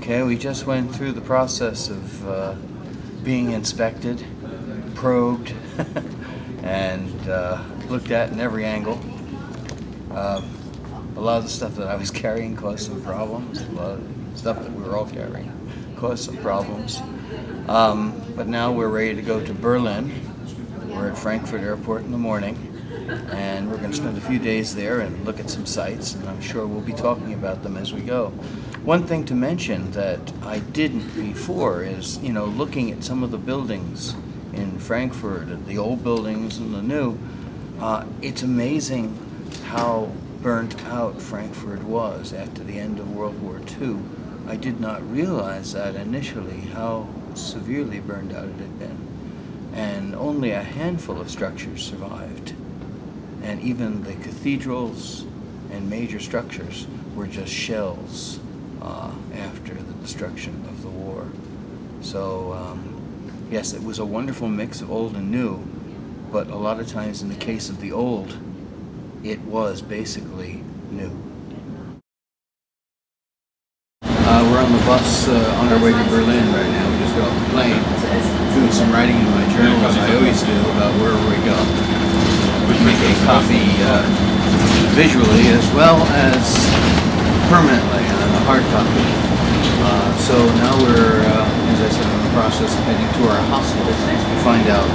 Okay, we just went through the process of being inspected, probed, and looked at in every angle. A lot of the stuff that I was carrying caused some problems. A lot of stuff that we were all carrying caused some problems. But now we're ready to go to Berlin. We're at Frankfurt Airport in the morning, and we're going to spend a few days there and look at some sites, and I'm sure we'll be talking about them as we go. One thing to mention that I didn't before is, looking at some of the buildings in Frankfurt, the old buildings and the new, it's amazing how burnt out Frankfurt was after the end of World War II. I did not realize that initially, how severely burned out it had been. And only a handful of structures survived. And even the cathedrals and major structures were just shells after the destruction of the war. So yes, it was a wonderful mix of old and new, but a lot of times in the case of the old, it was basically new. We're on the bus on our way to Berlin right now. We just got off the plane, doing some writing in my journal as I always do about wherever we go. We make a copy visually as well as permanently on a hard copy. So now we're, as I said, in the process of heading to our hostel to find out,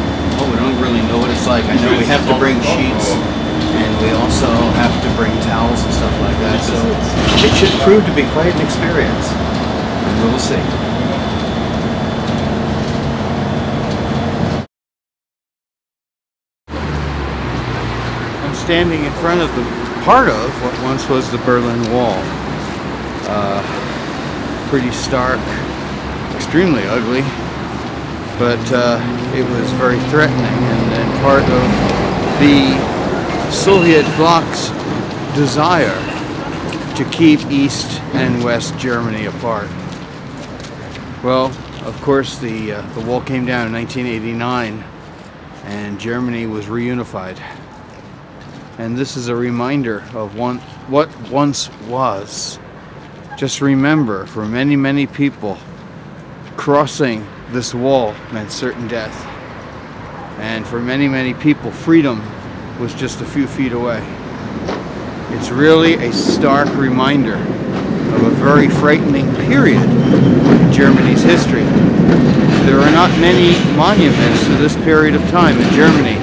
we don't really know what it's like. I know we have to bring sheets, and we also have to bring towels and stuff like that, so it should prove to be quite an experience, and we'll see. I'm standing in front of the part of what once was the Berlin Wall. Pretty stark, extremely ugly, but it was very threatening, and part of the Soviet bloc's desire to keep East and West Germany apart. Well, of course, the wall came down in 1989, and Germany was reunified. And this is a reminder of what once was. Just remember, for many, many people, crossing this wall meant certain death. And for many, many people, freedom was just a few feet away. It's really a stark reminder of a very frightening period in Germany's history. There are not many monuments to this period of time in Germany.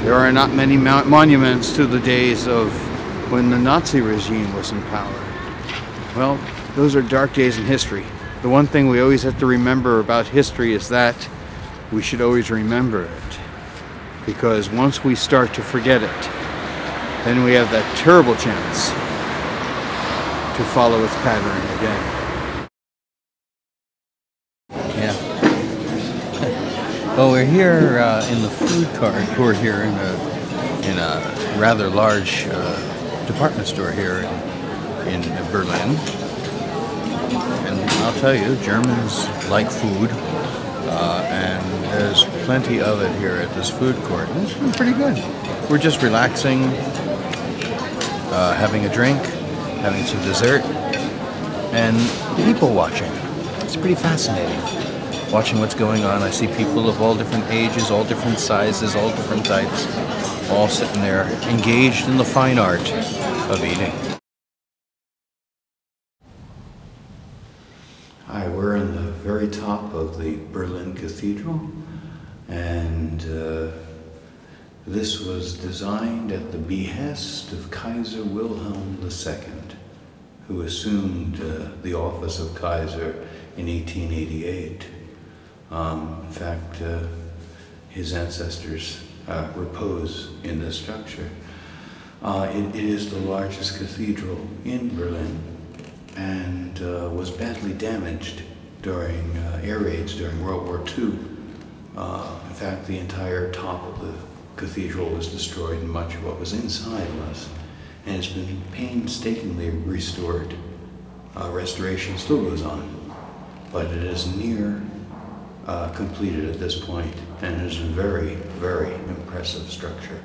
There are not many monuments to the days of when the Nazi regime was in power. Well, those are dark days in history. The one thing we always have to remember about history is that we should always remember it. Because once we start to forget it, then we have that terrible chance to follow its pattern again. Yeah. Well, we're here in the food court. We're here in a rather large department store here in Berlin. And I'll tell you, Germans like food. And there's plenty of it here at this food court. And it's been pretty good. We're just relaxing, having a drink, having some dessert, and people watching. It's pretty fascinating. Watching what's going on. I see people of all different ages, all different sizes, all different types, all sitting there engaged in the fine art of eating. Hi, we're in the very top of the Berlin Cathedral, and this was designed at the behest of Kaiser Wilhelm II, who assumed the office of Kaiser in 1888. In fact, his ancestors repose in this structure. It is the largest cathedral in Berlin, and was badly damaged during air raids during World War II. In fact, the entire top of the cathedral was destroyed, and much of what was inside was. And it's been painstakingly restored. Restoration still goes on, but it is near completed at this point, and it is a very, very impressive structure.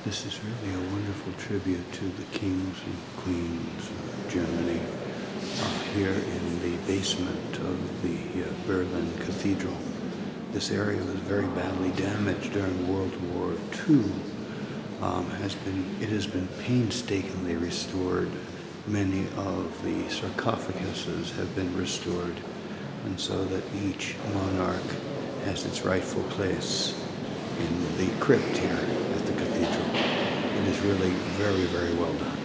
This is really a wonderful tribute to the kings and queens of Germany here in the basement of the Berlin Cathedral. This area was very badly damaged during World War II. It has been painstakingly restored. Many of the sarcophaguses have been restored, and so that each monarch has its rightful place in the crypt here at the cathedral. It is really very, very well done.